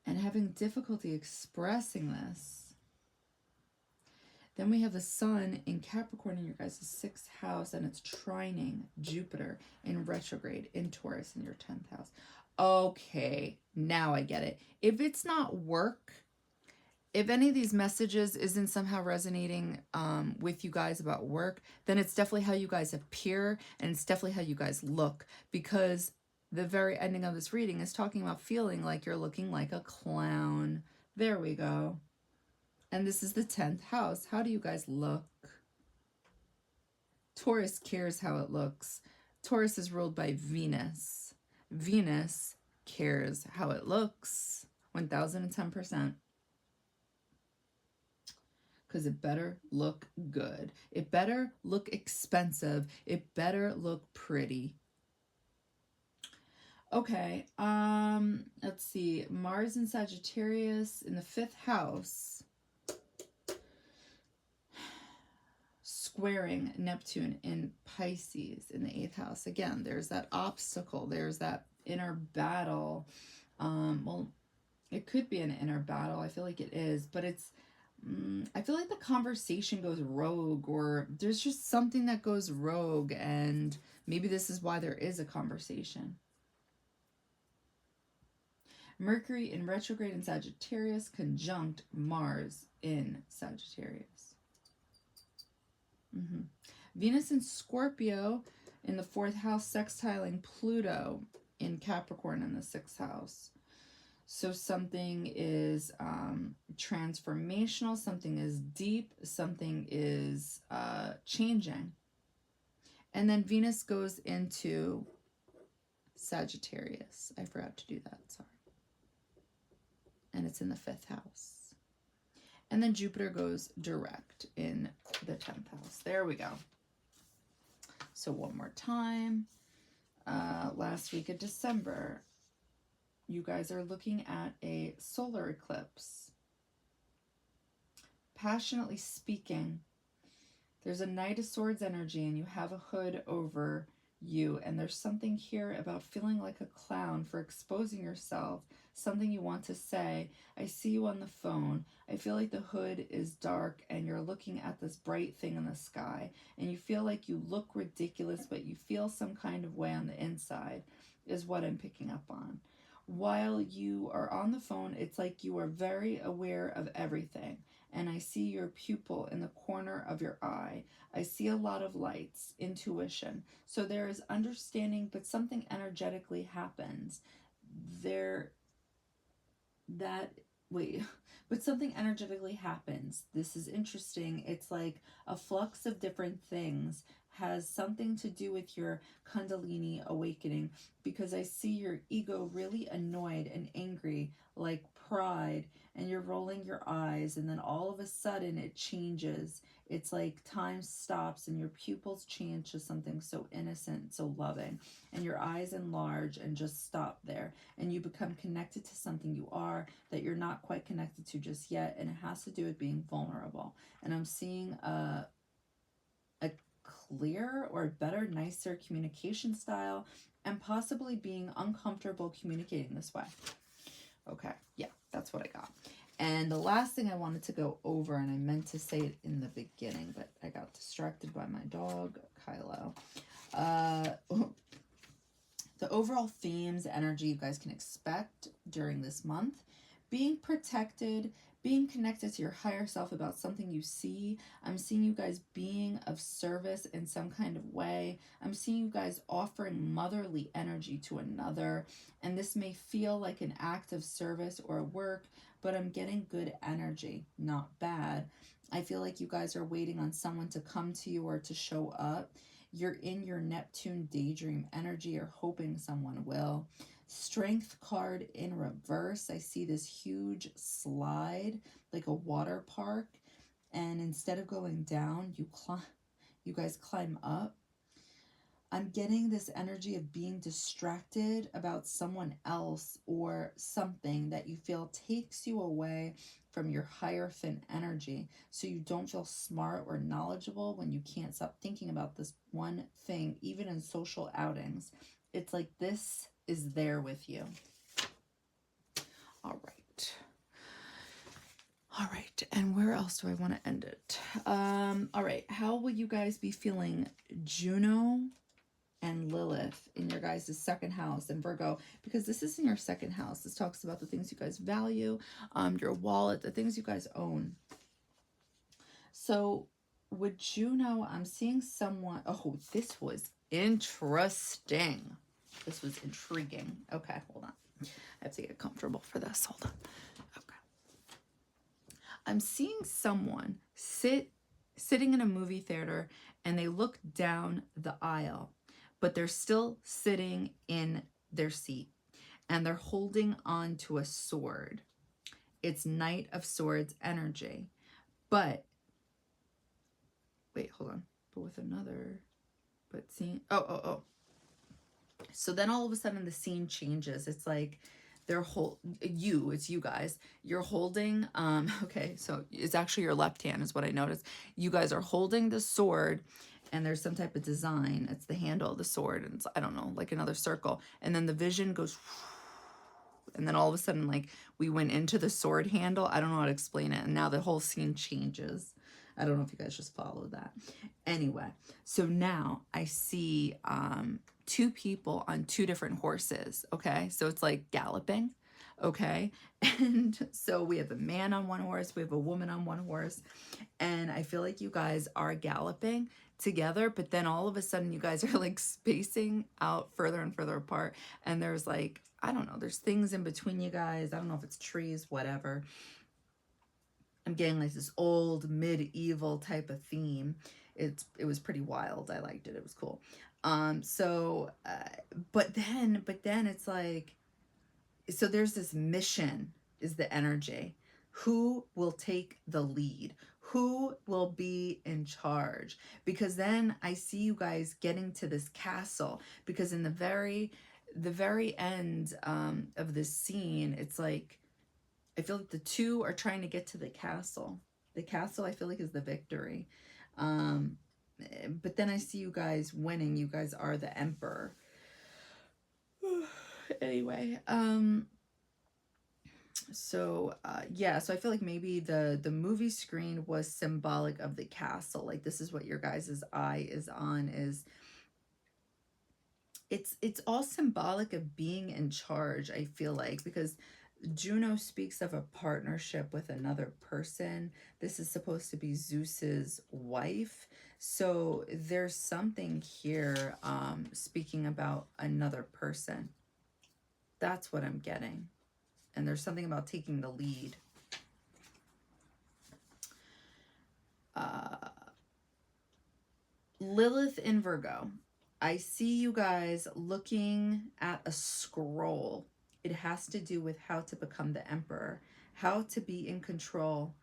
and having difficulty expressing this. Then we have the sun in Capricorn in your guys' 6th house, and it's trining Jupiter in retrograde in Taurus in your 10th house. Okay, now I get it. If it's not work, if any of these messages isn't somehow resonating with you guys about work, then it's definitely how you guys appear, and it's definitely how you guys look, because the very ending of this reading is talking about feeling like you're looking like a clown. There we go. And this is the 10th house. How do you guys look? Taurus cares how it looks. Taurus is ruled by Venus. Venus cares how it looks. 1010%. because it better look good. It better look expensive. It better look pretty. Okay, let's see. Mars in Sagittarius in the 5th house, squaring Neptune in Pisces in the 8th house. Again, there's that obstacle. There's that inner battle. Well, it could be an inner battle. I feel like it is, but it's, I feel like the conversation goes rogue, or there's just something that goes rogue, and maybe this is why there is a conversation. Mercury in retrograde in Sagittarius conjunct Mars in Sagittarius. Venus in Scorpio in the 4th house, sextiling Pluto in Capricorn in the 6th house. So something is transformational, something is deep, something is changing. And then Venus goes into Sagittarius. I forgot to do that, sorry. And it's in the 5th house. And then Jupiter goes direct in the 10th house. There we go. So one more time. Last week of December, you guys are looking at a solar eclipse. Passionately speaking, there's a Knight of Swords energy, and you have a hood over you, and there's something here about feeling like a clown for exposing yourself, something you want to say. I see you on the phone. I feel like the hood is dark and you're looking at this bright thing in the sky, and you feel like you look ridiculous, but you feel some kind of way on the inside, is what I'm picking up on. While you are on the phone, it's like you are very aware of everything. And I see your pupil in the corner of your eye. I see a lot of lights, intuition. So there is understanding, but something energetically happens. But something energetically happens. This is interesting. It's like a flux of different things has something to do with your Kundalini awakening, because I see your ego really annoyed and angry, like pride, and you're rolling your eyes, and then all of a sudden it changes. It's like time stops and your pupils change to something so innocent, so loving, and your eyes enlarge and just stop there, and you become connected to something you are that you're not quite connected to just yet, and it has to do with being vulnerable. And I'm seeing a clear or better, nicer communication style, and possibly being uncomfortable communicating this way. Okay, yeah, that's what I got. And the last thing I wanted to go over, and I meant to say it in the beginning, but I got distracted by my dog, Kylo. The overall themes, energy you guys can expect during this month: being protected, being connected to your higher self about something you see. I'm seeing you guys being of service in some kind of way. I'm seeing you guys offering motherly energy to another, and this may feel like an act of service or work, but I'm getting good energy, not bad. I feel like you guys are waiting on someone to come to you or to show up. You're in your Neptune daydream energy, or hoping someone will. Strength card in reverse. I see this huge slide, like a water park, and instead of going down, you guys climb up. I'm getting this energy of being distracted about someone else or something that you feel takes you away from your hierophant energy, so you don't feel smart or knowledgeable when you can't stop thinking about this one thing, even in social outings. It's like this is there with you. All right, and where else do I want to end it? All right, how will you guys be feeling Juno and Lilith in your guys' 2nd house and Virgo? Because this is in your 2nd house. This talks about the things you guys value, your wallet, the things you guys own. So with Juno, I'm seeing someone, oh, this was interesting. This was intriguing. Okay, hold on. I have to get comfortable for this. Hold on. Okay. I'm seeing someone sitting in a movie theater, and they look down the aisle, but they're still sitting in their seat, and they're holding on to a sword. It's Knight of Swords energy, but wait, hold on. But with another, but seeing, oh. So then all of a sudden the scene changes. It's like it's you guys. You're holding, okay, so it's actually your left hand is what I noticed. You guys are holding the sword and there's some type of design. It's the handle of the sword and it's, I don't know, like another circle. And then the vision goes, and then all of a sudden, like, we went into the sword handle. I don't know how to explain it. And now the whole scene changes. I don't know if you guys just followed that. Anyway, so now I see two people on two different horses, okay? So it's like galloping, okay? And so we have a man on one horse, we have a woman on one horse, and I feel like you guys are galloping together, but then all of a sudden you guys are like spacing out further and further apart, and there's like, I don't know, there's things in between you guys. I don't know if it's trees, whatever. I'm getting like this old medieval type of theme. It was pretty wild. I liked it. It was cool. But then it's like, so there's this mission is the energy. Who will take the lead? Who will be in charge? Because then I see you guys getting to this castle, because in the very end of this scene, it's like, I feel like the two are trying to get to the castle. The castle, I feel like, is the victory. But then I see you guys winning. You guys are the emperor. Anyway, yeah, so I feel like maybe the movie screen was symbolic of the castle. Like, this is what your guys' eye is on, is it's all symbolic of being in charge, I feel like, because Juno speaks of a partnership with another person. This is supposed to be Zeus's wife. So there's something here speaking about another person. That's what I'm getting. And there's something about taking the lead. Lilith in Virgo. I see you guys looking at a scroll. It has to do with how to become the emperor, how to be in control,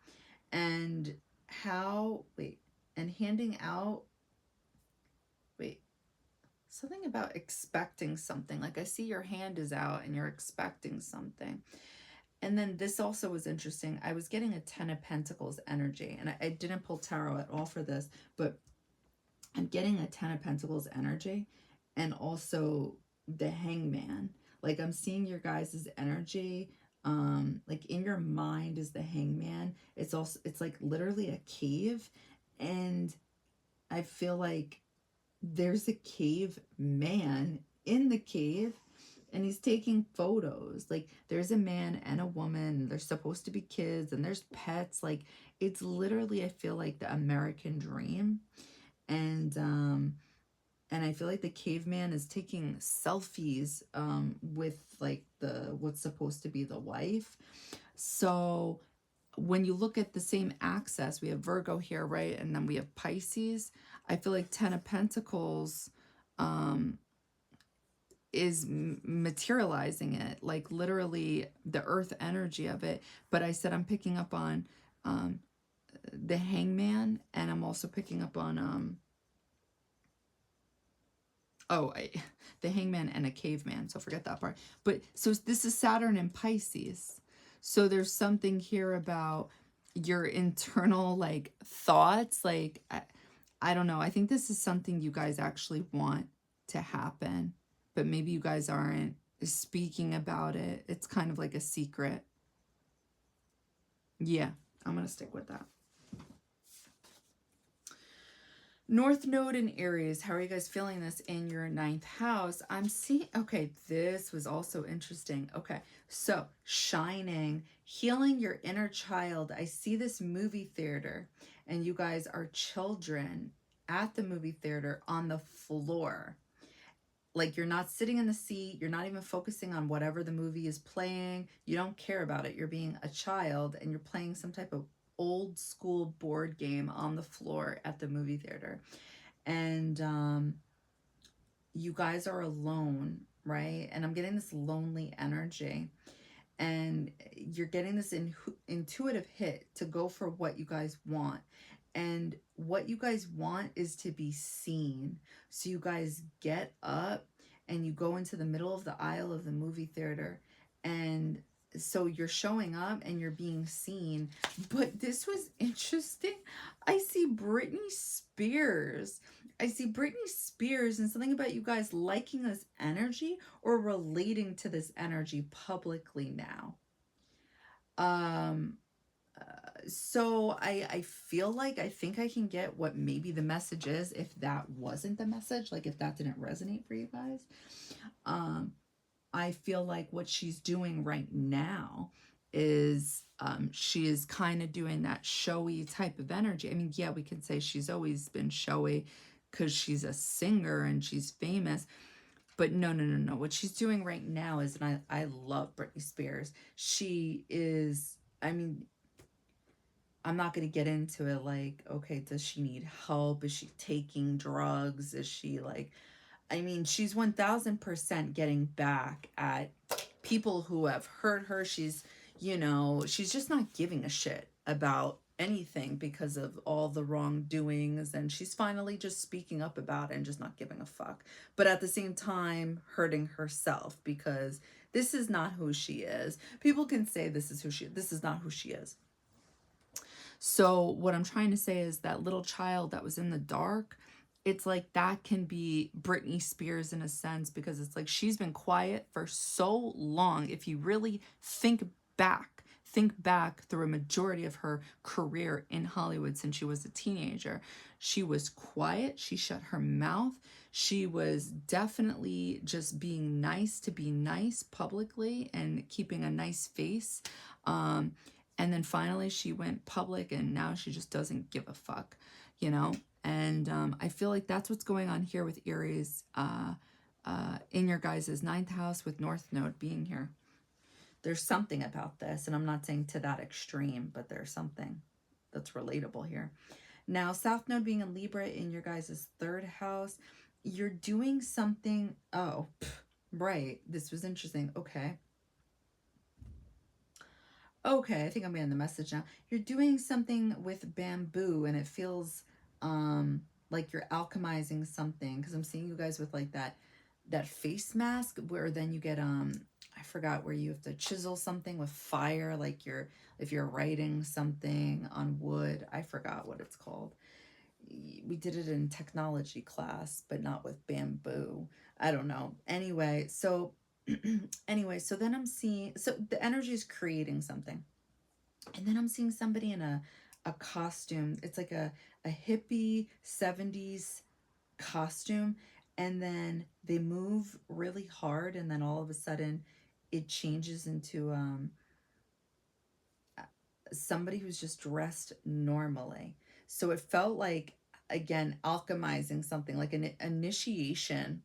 and and handing out, something about expecting something. Like, I see your hand is out and you're expecting something. And then this also was interesting. I was getting a 10 of Pentacles energy, and I didn't pull tarot at all for this, but I'm getting a 10 of Pentacles energy and also the Hangman. Like, I'm seeing your guys' energy. Like, in your mind is the Hangman. It's like literally a cave, and I feel like there's a cave man in the cave, and he's taking photos. Like, there's a man and a woman, there's supposed to be kids, and there's pets. Like, it's literally, I feel like, the American dream. And I feel like the caveman is taking selfies with like what's supposed to be the wife. So when you look at the same axis, we have Virgo here, right? And then we have Pisces. I feel like 10 of Pentacles is materializing it, like literally the earth energy of it. But I said I'm picking up on the Hangman, and I'm also picking up on the Hangman and a caveman, so forget that part. But so this is Saturn and Pisces. So there's something here about your internal like thoughts. Like, I don't know. I think this is something you guys actually want to happen, but maybe you guys aren't speaking about it. It's kind of like a secret. Yeah, I'm going to stick with that. North Node in Aries. How are you guys feeling this in your 9th house? I'm seeing, okay, this was also interesting. Okay, so shining, healing your inner child. I see this movie theater, and you guys are children at the movie theater on the floor. Like, you're not sitting in the seat. You're not even focusing on whatever the movie is playing. You don't care about it. You're being a child, and you're playing some type of old school board game on the floor at the movie theater. And you guys are alone, right? And I'm getting this lonely energy, and you're getting this intuitive hit to go for what you guys want. And what you guys want is to be seen. So you guys get up and you go into the middle of the aisle of the movie theater, and so you're showing up and you're being seen. But this was interesting. I see Britney Spears. I see Britney Spears, and something about you guys liking this energy or relating to this energy publicly now. So I feel like I think I can get what maybe the message is if that wasn't the message, like if that didn't resonate for you guys. I feel like what she's doing right now is she is kind of doing that showy type of energy. I mean, yeah, we can say she's always been showy because she's a singer and she's famous. But no. What she's doing right now is, and I love Britney Spears. She is, I mean, I'm not going to get into it like, okay, does she need help? Is she taking drugs? Is she like, I mean, she's 1000% getting back at people who have hurt her. She's, you know, she's just not giving a shit about anything because of all the wrongdoings. And she's finally just speaking up about it and just not giving a fuck. But at the same time, hurting herself because this is not who she is. People can say this is not who she is. So what I'm trying to say is that little child that was in the dark, it's like that can be Britney Spears in a sense, because it's like she's been quiet for so long. If you really think back through a majority of her career in Hollywood since she was a teenager, she was quiet. She shut her mouth. She was definitely just being nice to be nice publicly and keeping a nice face. And then finally she went public and now she just doesn't give a fuck, you know? And I feel like that's what's going on here with Aries in your guys' ninth house with North Node being here. There's something about this, and I'm not saying to that extreme, but there's something that's relatable here. Now, South Node being in Libra in your guys' third house, you're doing something. Oh, right. This was interesting. Okay. Okay, I think I'm getting the message now. You're doing something with bamboo and it feels like you're alchemizing something, because I'm seeing you guys with like that face mask where then you get I forgot, where you have to chisel something with fire, like if you're writing something on wood. I forgot what it's called. We did it in technology class, but not with bamboo. I don't know. Anyway, so so then I'm seeing, so the energy is creating something. And then I'm seeing somebody in a costume. It's like a hippie 70s costume. And then they move really hard. And then all of a sudden it changes into somebody who's just dressed normally. So it felt like, again, alchemizing something, like an initiation,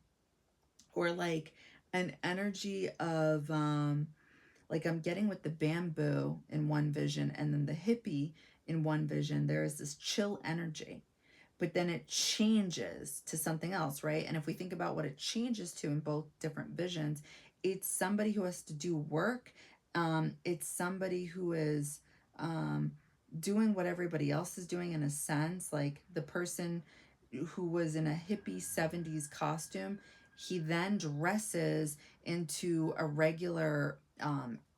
or like an energy of like I'm getting with the bamboo in one vision and then the hippie in one vision. There is this chill energy, but then it changes to something else, right? And if we think about what it changes to in both different visions, it's somebody who has to do work. It's somebody who is doing what everybody else is doing in a sense. Like the person who was in a hippie 70s costume, he then dresses into a regular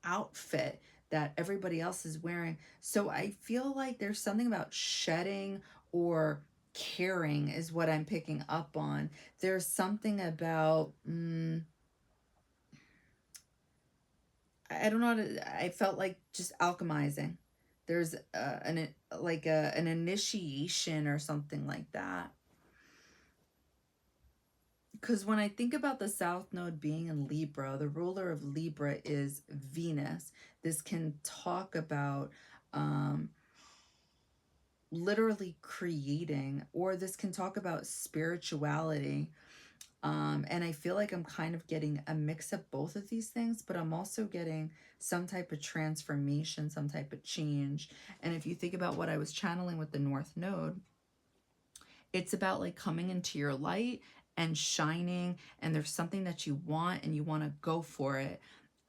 outfit that everybody else is wearing. So I feel like there's something about shedding or caring is what I'm picking up on. There's something about I don't know how to, I felt like just alchemizing. There's an initiation or something like that. Because when I think about the South Node being in Libra, the ruler of Libra is Venus. This can talk about literally creating, or this can talk about spirituality. And I feel like I'm kind of getting a mix of both of these things, but I'm also getting some type of transformation, some type of change. And if you think about what I was channeling with the North Node, it's about like coming into your light and shining, and there's something that you want and you want to go for it.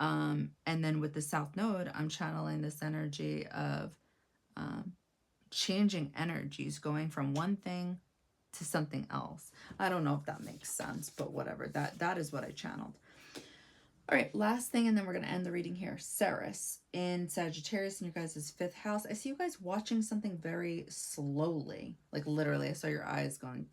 And then with the South Node, I'm channeling this energy of changing energies, going from one thing to something else. I don't know if that makes sense, but whatever. That is what I channeled. All right, last thing, and then we're going to end the reading here. Ceres in Sagittarius in your guys' 5th house. I see you guys watching something very slowly. Like literally, I saw your eyes going.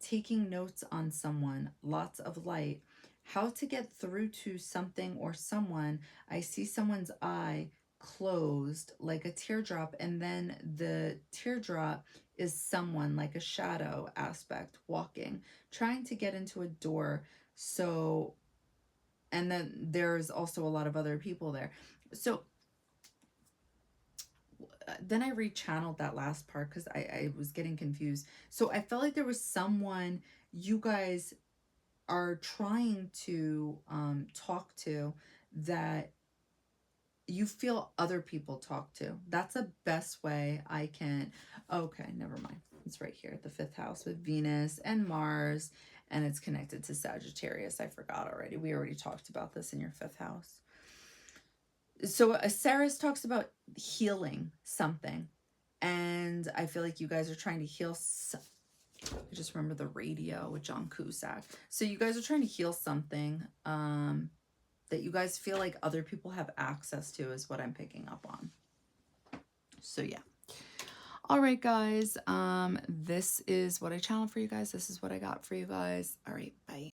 Taking notes on someone, lots of light. How to get through to something or someone. I see someone's eye closed like a teardrop, and then the teardrop is someone like a shadow aspect walking, trying to get into a door. So, and then there's also a lot of other people there. So then I rechanneled that last part because I was getting confused. So I felt like there was someone you guys are trying to talk to that you feel other people talk to. That's the best way I can. Okay, never mind. It's right here, the 5th house with Venus and Mars, and it's connected to Sagittarius. I forgot already. We already talked about this in your 5th house. So Ceres talks about healing something, and I feel like you guys are trying to heal. I just remember the radio with John Cusack. So you guys are trying to heal something that you guys feel like other people have access to, is what I'm picking up on. So yeah. All right, guys. This is what I channeled for you guys. This is what I got for you guys. All right, bye.